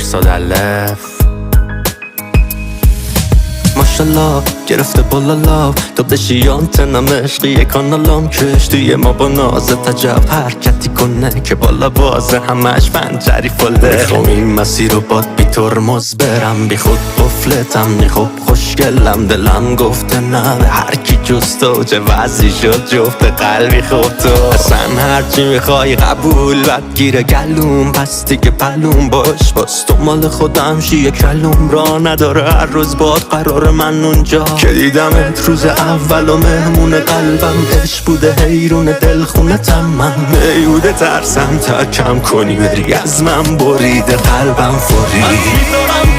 100,000 ماشالله گرفته بالا تو بشی آنتنم عشقی کانالام کشتی ما با نازت عجب حرکتی کنه که بالا بازه همش پنجری فله میخوام این مسیر رو باد بی ترمز برم بی خود قفلتم میخوب خوشگلم دلم گفته نه به هر کی جز تو چه وضعی شد جفت قلبی خوب تو اصلا هرچی میخوای قبول بد گیره گلوم پس دیگه پلوم باش تو مال خودم شی کلوم را نداره هر روز باد قرار من اونجا که دیدمت روز اول و مهمون قلبم عشق بوده حیرون دلخونتم من میوده ترسم تا کم کنی بری از من بریده قلبم فوری من میدارم